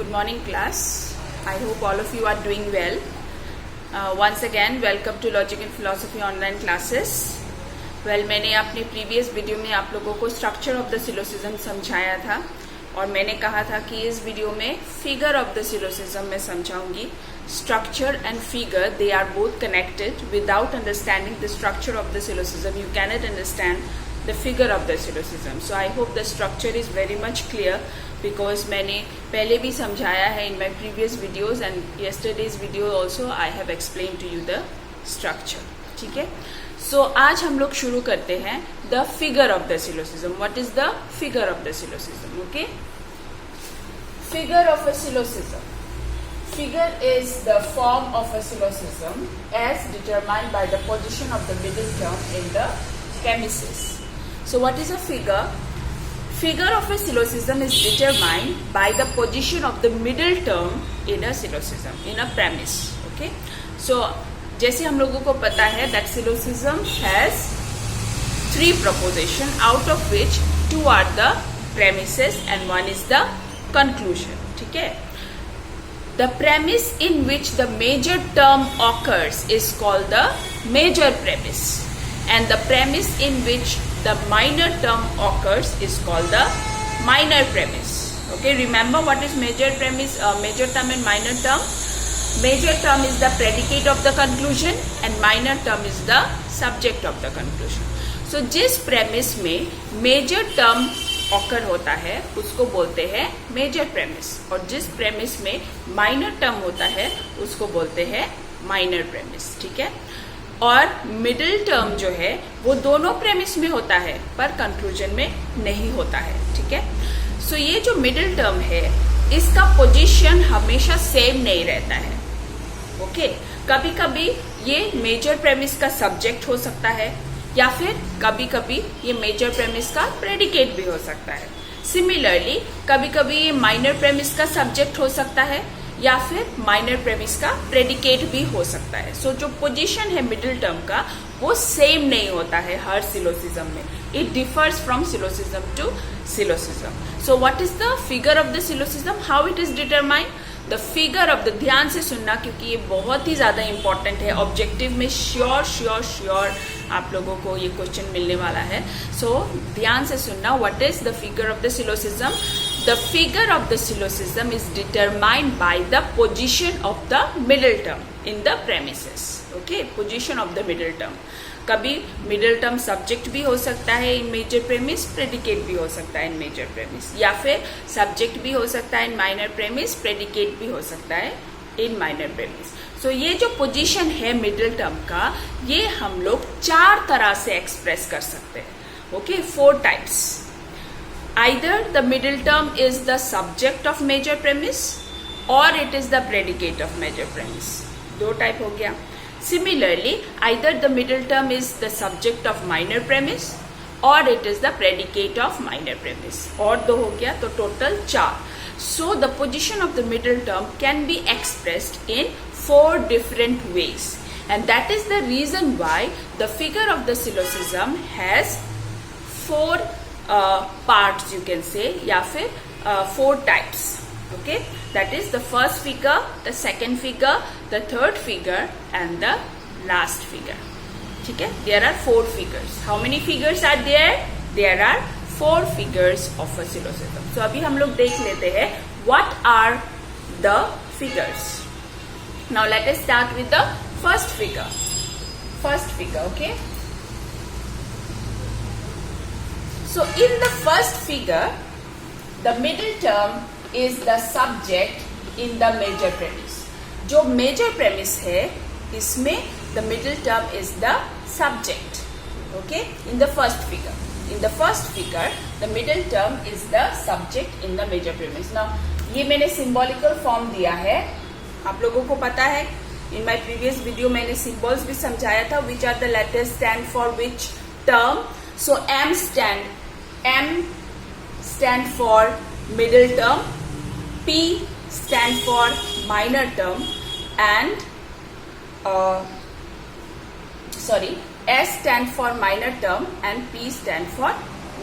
Good morning class. I hope all of you are doing well. Once again welcome to Logic and Philosophy online classes. Well, मैंने अपने previous video में आप लोगों को structure of the सिलोसिज्म समझाया था और मैंने कहा था कि इस वीडियो में फिगर ऑफ द सिलोसिज्म में समझाऊंगी. Structure and figure they are both connected. Without understanding the structure of the syllogism you cannot understand the figure of the syllogism. So I hope the structure is very much clear because मैंने पहले भी समझाया है in my previous videos and yesterday's video also I have explained to you the structure. ठीक है. So आज हम लोग शुरू करते हैं the figure of the syllogism. What is the figure of the syllogism? Okay. Figure of a syllogism. Figure is the form of a syllogism as determined by the position of the middle term in the premises. So what is a figure? Figure of a syllogism is determined by the position of the middle term in a syllogism, in a premise. Okay. So जैसे हम लोगों को पता है that syllogism has 3 proposition out of which 2 are the premises and 1 is the conclusion. ठीक है. The premise in which the major term occurs is called the major premise. And the premise in which the minor term occurs is called the minor premise. Okay, remember what is major premise, major term and minor term. Major term is the predicate of the conclusion and minor term is the subject of the conclusion. So जिस premise में major term occur होता है उसको बोलते हैं major premise और जिस premise में minor term होता है उसको बोलते हैं minor premise. ठीक है. और मिडिल टर्म जो है वो दोनों प्रेमिस में होता है पर कंक्लूजन में नहीं होता है. ठीक है. सो ये जो मिडिल टर्म है इसका पोजीशन हमेशा सेम नहीं रहता है. ओके. कभी कभी ये मेजर प्रेमिस का सब्जेक्ट हो सकता है या फिर कभी कभी ये मेजर प्रेमिस का प्रेडिकेट भी हो सकता है. सिमिलरली कभी कभी ये माइनर प्रेमिस का सब्जेक्ट हो सकता है या फिर माइनर प्रेमिस का प्रेडिकेट भी हो सकता है. सो जो पोजीशन है मिडिल टर्म का वो सेम नहीं होता है हर सिलोसिज्म में. It differs from syllogism to syllogism. So what is the figure of the syllogism, how it is determined. The figure of the, ध्यान से सुनना क्योंकि ये बहुत ही ज्यादा इंपॉर्टेंट है. ऑब्जेक्टिव में श्योर आप लोगों को ये क्वेश्चन मिलने वाला है. सो ध्यान से सुनना. What is the figure of the syllogism. The figure of the syllogism is determined by the position of the middle term in the premises. Okay, position of the middle term. कभी middle term subject भी हो सकता है in major premise, predicate भी हो सकता है in major premise, या फिर subject भी हो सकता है in minor premise, predicate भी हो सकता है in minor premise. So ये जो position है middle term का ये हम लोग 4 तरह से express कर सकते हैं. Okay, 4 types. Either the middle term is the subject of major premise or it is the predicate of major premise. 2 type हो गया. Similarly, either the middle term is the subject of minor premise or it is the predicate of minor premise. और 2 हो गया तो total 4. So the position of the middle term can be expressed in 4 different ways. And that is the reason why the figure of the syllogism has 4 parts you can say या फिर 4 types. Okay, that is the first figure, the second figure, the third figure and the last figure. ठीक है. There are 4 figures. How many figures are there? There are 4 figures of a syllogism. So अभी हम लोग देख लेते हैं what are the figures. Now let us start with the first figure. First figure. Okay. So in the first figure, the middle term is the subject in the major premise. जो major premise है इसमें the middle term is the subject. Okay, in the first figure. In the first figure, the middle term is the subject in the major premise. Now ये मैंने symbolical form दिया है. आप लोगों को पता है in my previous video मैंने symbols भी समझाया था. Which are the letters stand for which term? So M stand for middle term, P stand for minor term and S stand for minor term and P stand for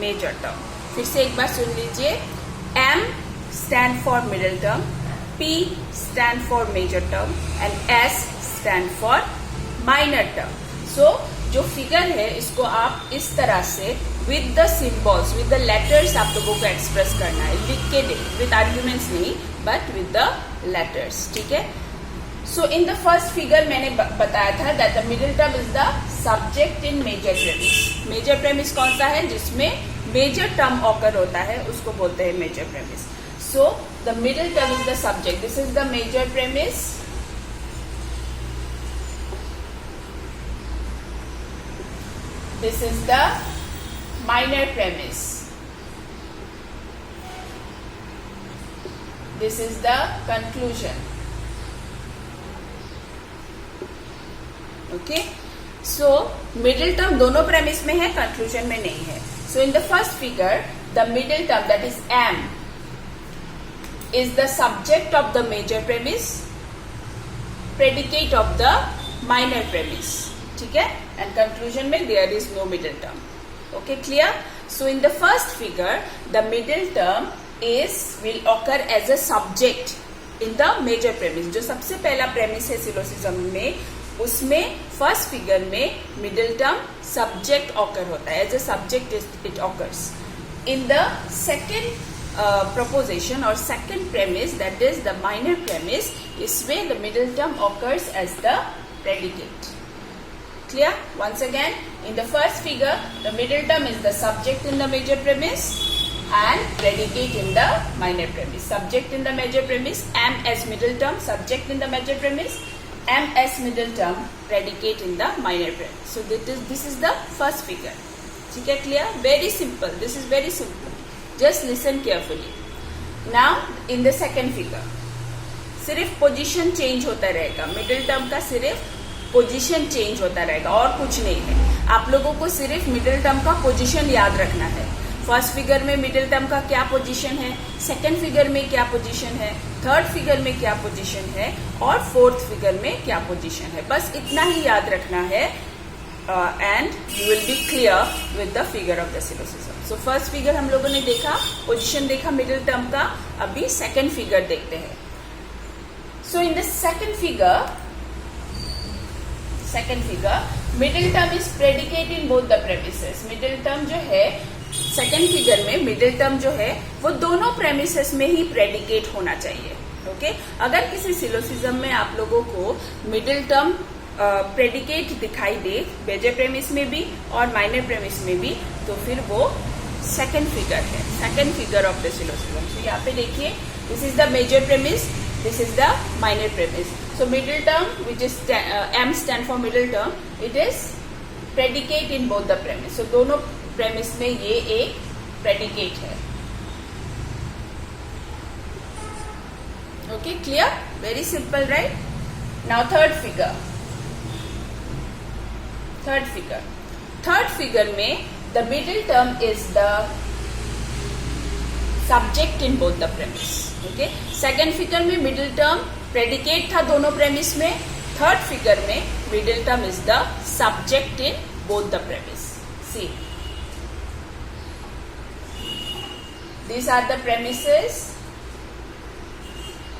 major term. फिर से एक बार सुन लीजिए. M stand for middle term, P stand for major term and S stand for minor term. So जो figure है इसको आप इस तरह से with the symbols, with the letters आप लोगों को एक्सप्रेस करना है, लिख के दे, विद आर्ग्यूमेंट्स नहीं बट विद द लेटर्स, ठीक है. So in the first figure मैंने बताया था that the middle term is the subject in major premise. Major premise कौन सा है? जिसमें मेजर टर्म ऑकर होता है उसको बोलते हैं major premise. So the middle term is the subject. This is the major premise. This is the minor premise. This is the conclusion. Okay. So middle term दोनों premise में है, conclusion में नहीं है. So in the first figure, the middle term, that is M, is the subject of the major premise, predicate of the minor premise. ठीक है. And conclusion में there is no middle term. Okay, clear? So in the first figure, the middle term will occur as a subject in the major premise. जो सबसे पहला premise है syllogism में, उसमें first figure में middle term subject occur होता है. As a subject it occurs. In the second proposition or second premise, that is the minor premise, इसमें the middle term occurs as the predicate. Clear? Once again, in the first figure, the middle term is the subject in the major premise and predicate in the minor premise. Subject in the major premise, M as middle term, subject in the major premise, M as middle term, predicate in the minor premise. So this is the first figure. ठीक है? Clear? Very simple. This is very simple. Just listen carefully. Now, in the second figure, सिर्फ position change होता रहेगा. Middle term का सिर्फ position change होता रहेगा और कुछ नहीं है. आप लोगों को सिर्फ मिडिल टर्म का पोजीशन याद रखना है. फर्स्ट फिगर में मिडिल टर्म का क्या पोजीशन है, सेकंड फिगर में क्या पोजीशन है, थर्ड फिगर में क्या पोजीशन है और फोर्थ फिगर में क्या पोजीशन है. बस इतना ही याद रखना है and you will be clear with the figure of the syllogism. So first figure हम लोगों ने देखा, पोजीशन देखा मिडिल टर्म का. अभी सेकंड फिगर देखते हैं. So in the second figure middle term is predicate in both the premises. Middle term जो है सेकंड फिगर में, मिडिल टर्म जो है वो दोनों प्रेमिसेस में ही प्रेडिकेट होना चाहिए. ओके. अगर किसी सिलोसिज्म में आप लोगों को मिडिल टर्म प्रेडिकेट दिखाई दे, मेजर प्रेमिस में भी और माइनर प्रेमिस में भी, तो फिर वो सेकंड फिगर है, second figure of the syllogism. तो यहाँ पे देखिए, this is the major premise, this is the minor premise. So middle term, which is M stand for middle term, it is predicate in both the premise. So दोनों premise में ये एक predicate है. Okay, clear? Very simple, right? Now third figure. Third figure में the middle term is the subject in both the premise. Okay. Second figure में middle term predicate था दोनों premise में. थर्ड फिगर में middle term is the subject in both the premise. See, these are the premises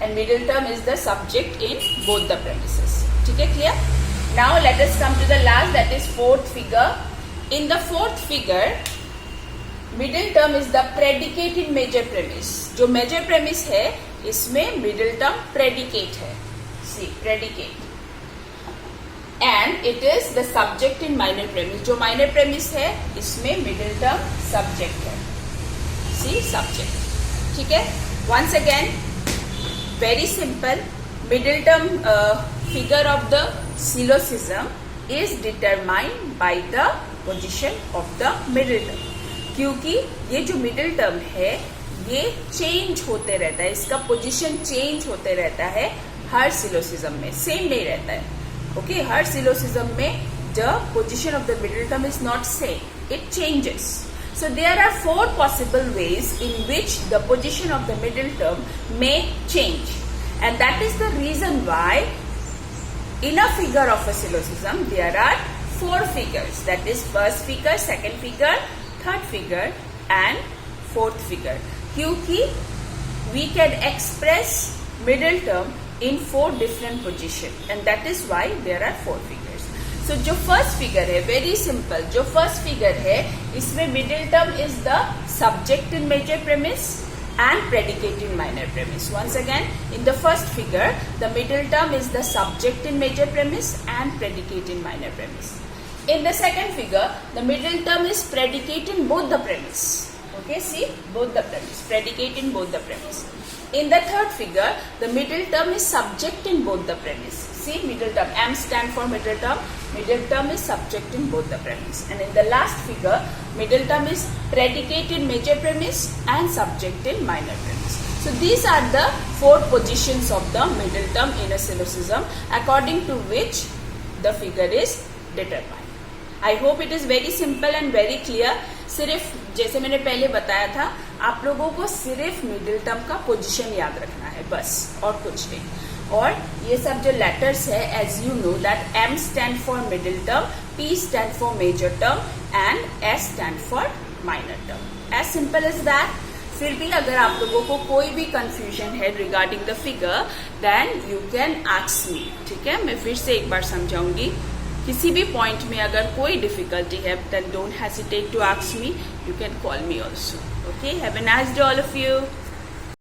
and middle term is the subject in both the premises. ठीक है? Clear? Now let us come to the last, that is fourth figure. In the fourth figure, middle term is the predicate in major premise. जो major premise है इसमें middle term predicate है. See, predicate. And it is the subject in minor premise. जो minor premise है इसमें middle term subject है. See, subject. ठीक है? Once again, very simple. Middle term figure of the syllogism is determined by the position of the middle term. क्योंकि ये जो middle term है ये चेंज होते रहता है, इसका पोजीशन चेंज होते रहता है हर सिलोसिज्म में, सेम नहीं रहता है. ओके. हर सिलोसिज्म में the position of the middle term is not same, it changes. So there are 4 possible ways in which the position of the middle term may change, and that is the reason why in a figure of a syllogism there are 4 figures, that is first figure, second figure, third figure and fourth figure. क्योंकि we can express middle term in 4 different position, and that is why there are 4 figures. So जो first figure है, very simple, जो first figure है इसमें middle term is the subject in major premise and predicate in minor premise. Once again, in the first figure, the middle term is the subject in major premise and predicate in minor premise. In the second figure, the middle term is predicate in both the premise. Okay, see, both the premise, predicate in both the premise. In the third figure, the middle term is subject in both the premise. See, middle term, M stand for middle term is subject in both the premise. And in the last figure, middle term is predicate in major premise and subject in minor premise. So these are the 4 positions of the middle term in a syllogism according to which the figure is determined. I hope it is very simple and very clear. सिर्फ जैसे मैंने पहले बताया था, आप लोगों को सिर्फ मिडिल टर्म का पोजीशन याद रखना है बस, और कुछ नहीं। और ये सब जो लेटर्स है, as you know that M stand for middle term, P stand for major term and S stand for minor term. As simple as that. फिर भी अगर आप लोगों को कोई भी कंफ्यूजन है regarding the figure, then you can ask me. ठीक है, मैं फिर से एक बार समझाऊंगी। किसी भी पॉइंट में अगर कोई डिफिकल्टी है, then don't hesitate to ask me, you can call me also. Okay, have a nice day all of you.